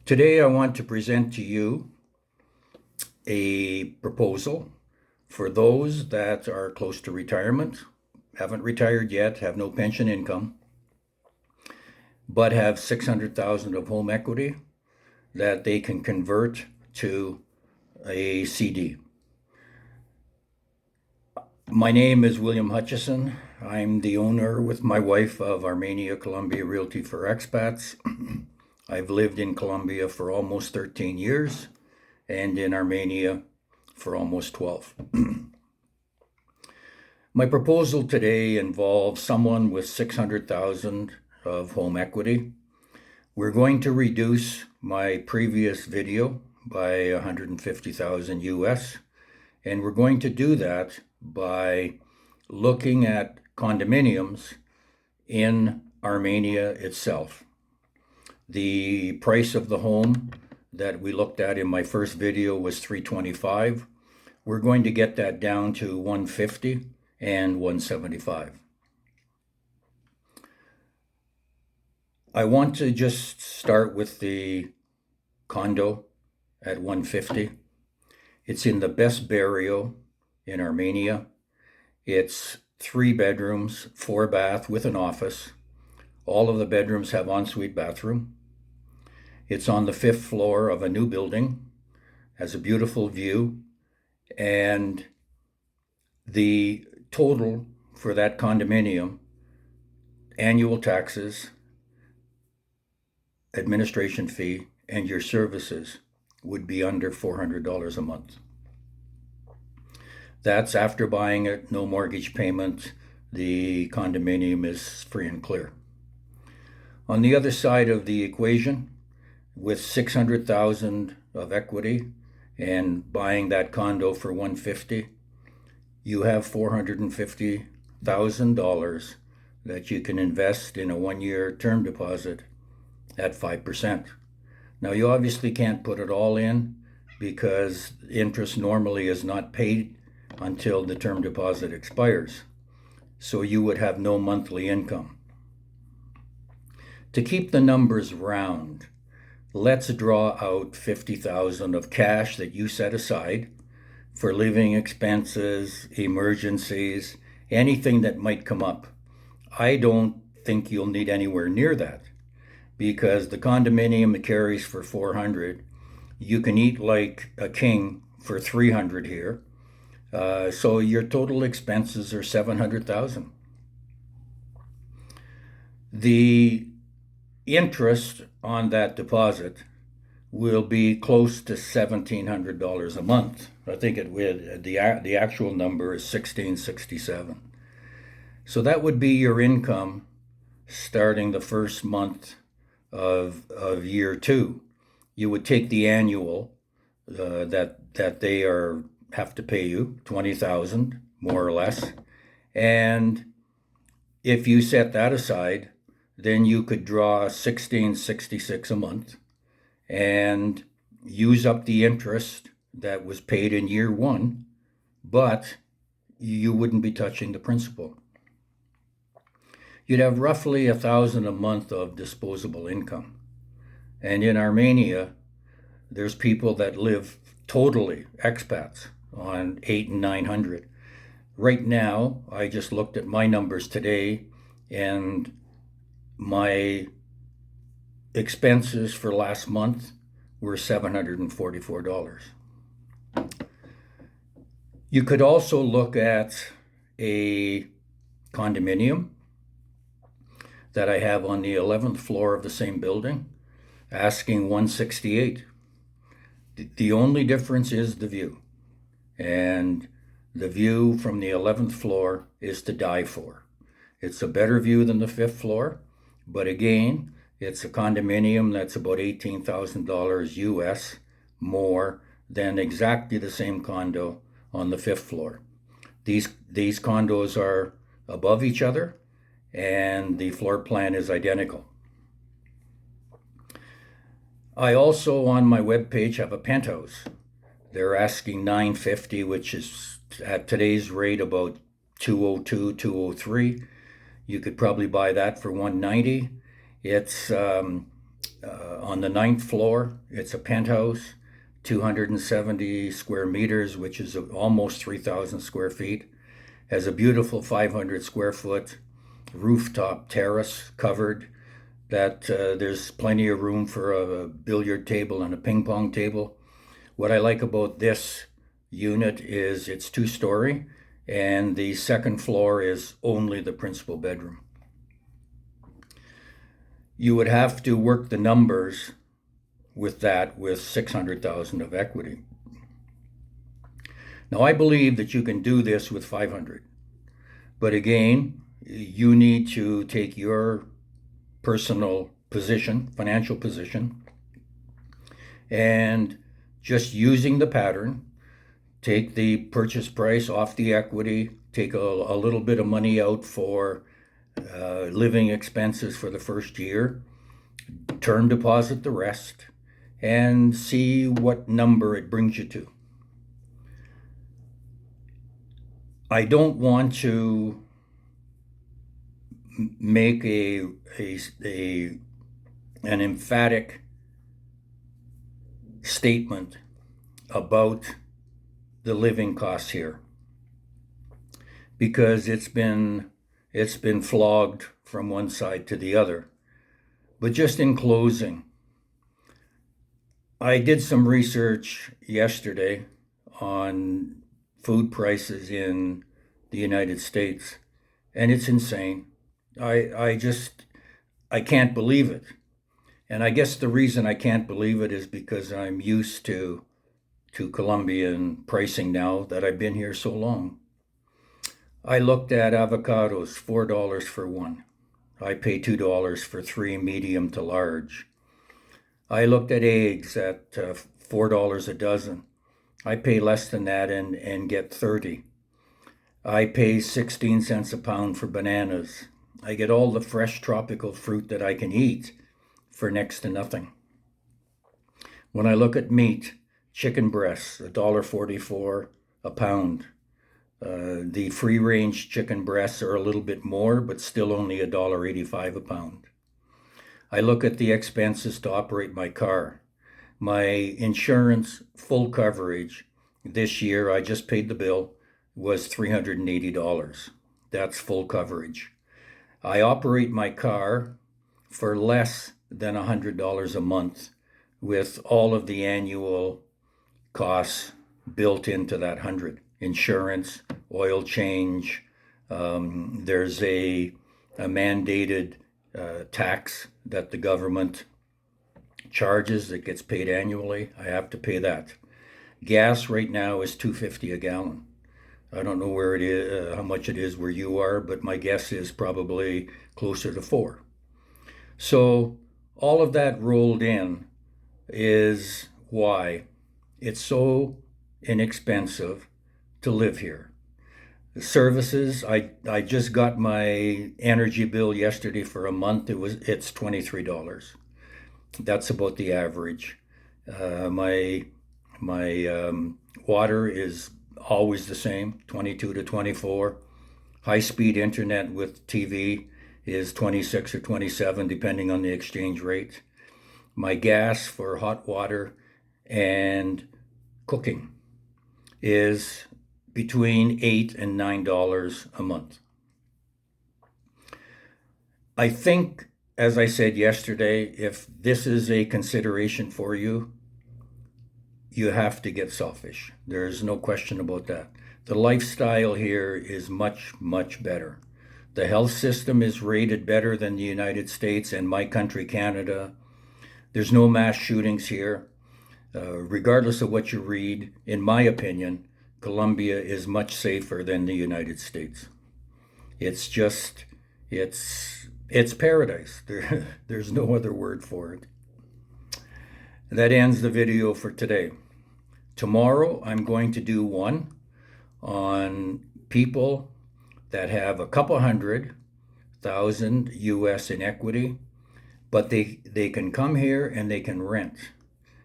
Today I want to present to you a proposal for those that are close to retirement, haven't retired yet, have no pension income, but have 600,000 of home equity that they can convert to a CD. My name is William Hutchison. I'm the owner with my wife of Armenia Columbia Realty for Expats. I've lived in Colombia for almost 13 years and in Armenia for almost 12. My proposal today involves someone with 600,000 of home equity. We're going to reduce my previous video by 150,000 US, and we're going to do that by looking at condominiums in Armenia itself. The price of the home that we looked at in my first video was 325. We're going to get that down to 150 and 175. I want to just start with the condo at 150. It's in the best barrio in Armenia. It's 3 bedrooms, 4 bath with an office. All of the bedrooms have ensuite bathroom. It's on the 5th floor of a new building, has a beautiful view, and the total for that condominium, annual taxes, administration fee, and your services would be under $400 a month. That's after buying it, no mortgage payment. The condominium is free and clear. On the other side of the equation, with 600,000 of equity and buying that condo for 150, you have $450,000 that you can invest in a 1-year term deposit at 5%. Now, you obviously can't put it all in because interest normally is not paid until the term deposit expires. So you would have no monthly income. To keep the numbers round, let's draw out 50,000 of cash that you set aside for living expenses, emergencies, anything that might come up. I don't think you'll need anywhere near that because the condominium carries for 400. You can eat like a king for 300 here. So your total expenses are 700,000. The interest on that deposit will be close to $1,700 a month. I think the actual number is $1,667. So that would be your income starting the first month of year 2. You would take the annual that they have to pay you, 20,000 more or less, and if you set that aside, then you could draw $1,666 a month and use up the interest that was paid in year 1, but you wouldn't be touching the principal. You'd have roughly 1,000 a month of disposable income. And in Armenia, there's people that live totally expats on 800 and 900. Right now, I just looked at my numbers today, and my expenses for last month were $744. You could also look at a condominium that I have on the 11th floor of the same building, asking $168. The only difference is the view. And the view from the 11th floor is to die for. It's a better view than the 5th floor, but again, it's a condominium that's about $18,000 US more than exactly the same condo on the 5th floor. These condos are above each other, and the floor plan is identical. I also, on my webpage, have a penthouse. They're asking $950, which is at today's rate about $202, $203. You could probably buy that for $190. It's On the ninth floor, it's a penthouse, 270 square meters, which is almost 3,000 square feet. Has a beautiful 500 square foot rooftop terrace covered that there's plenty of room for a billiard table and a ping pong table. What I like about this unit is it's 2-story, and the second floor is only the principal bedroom. You would have to work the numbers with that with 600,000 of equity. Now I believe that you can do this with 500. But again, you need to take your personal position, financial position, and just using the pattern, take the purchase price off the equity, take a little bit of money out for living expenses for the first year, term deposit the rest, and see what number it brings you to. I don't want to make an emphatic statement about the living costs here, because it's been flogged from one side to the other. But just in closing, I did some research yesterday on food prices in the United States, and it's insane. I can't believe it. And I guess the reason I can't believe it is because I'm used to Colombian pricing now that I've been here so long. I looked at avocados, $4 for one. I pay $2 for 3 medium to large. I looked at eggs at $4 a dozen. I pay less than that and get 30. I pay 16 cents a pound for bananas. I get all the fresh tropical fruit that I can eat for next to nothing. When I look at meat, chicken breasts, $1.44 a pound. The free-range chicken breasts are a little bit more, but still only $1.85 a pound. I look at the expenses to operate my car. My insurance full coverage this year, I just paid the bill, was $380. That's full coverage. I operate my car for less than $100 a month with all of the annual costs built into that 100. Insurance, oil change, there's a mandated tax that the government charges that gets paid annually. I have to pay that. Gas right now is $2.50 a gallon. I don't know where it is, how much it is where you are, but my guess is probably closer to $4. So all of that rolled in is why it's so inexpensive to live here. The services, I just got my energy bill yesterday for a month. It's $23. That's about the average. My water is always the same, 22 to 24. High-speed internet with TV is 26 or 27, depending on the exchange rate. My gas for hot water and cooking is between $8 and $9 a month. I think, as I said yesterday, if this is a consideration for you, you have to get selfish. There's no question about that. The lifestyle here is much, much better. The health system is rated better than the United States and my country, Canada. There's no mass shootings here. Regardless of what you read, in my opinion, Colombia is much safer than the United States. It's just, it's paradise. There's no other word for it. That ends the video for today. Tomorrow, I'm going to do one on people that have a couple $100,000 US in equity, but they can come here and they can rent,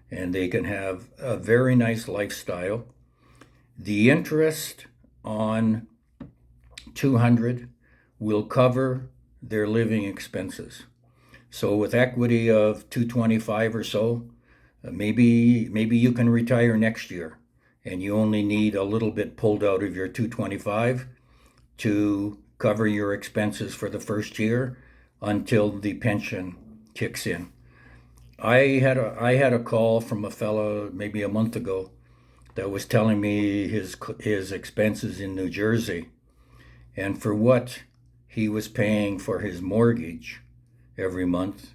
and they can have a very nice lifestyle. The interest on 200 will cover their living expenses. So with equity of 225 or so, maybe you can retire next year, and you only need a little bit pulled out of your 225 to cover your expenses for the first year until the pension kicks in. I had a call from a fella maybe a month ago that was telling me his expenses in New Jersey, and for what he was paying for his mortgage every month,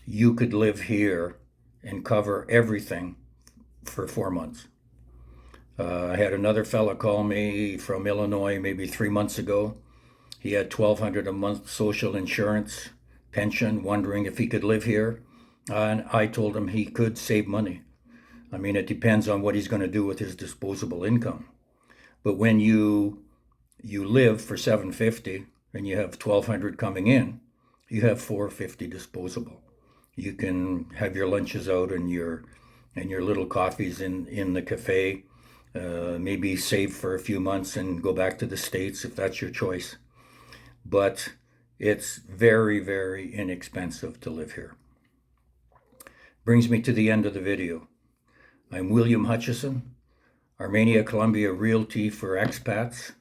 you could live here and cover everything for 4 months. I had another fella call me from Illinois maybe 3 months ago. He had $1,200 a month social insurance pension, wondering if he could live here. And I told him he could save money. I mean, it depends on what he's going to do with his disposable income. But when you live for 750 and you have 1,200 coming in, you have 450 disposable. You can have your lunches out and your little coffees in the cafe. Maybe save for a few months and go back to the States if that's your choice. But it's very, very inexpensive to live here. Brings me to the end of the video. I'm William Hutchison, Armenia Columbia Realty for Expats.com.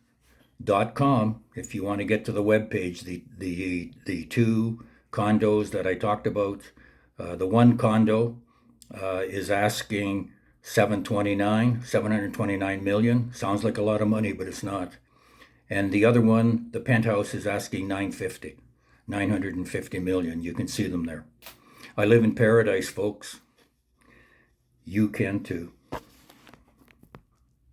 If you want to get to the webpage, the two condos that I talked about, the one condo is asking 729 million. Sounds like a lot of money, but it's not. And the other one, the penthouse, is asking 950 million. You can see them there. I live in paradise, folks. You can too.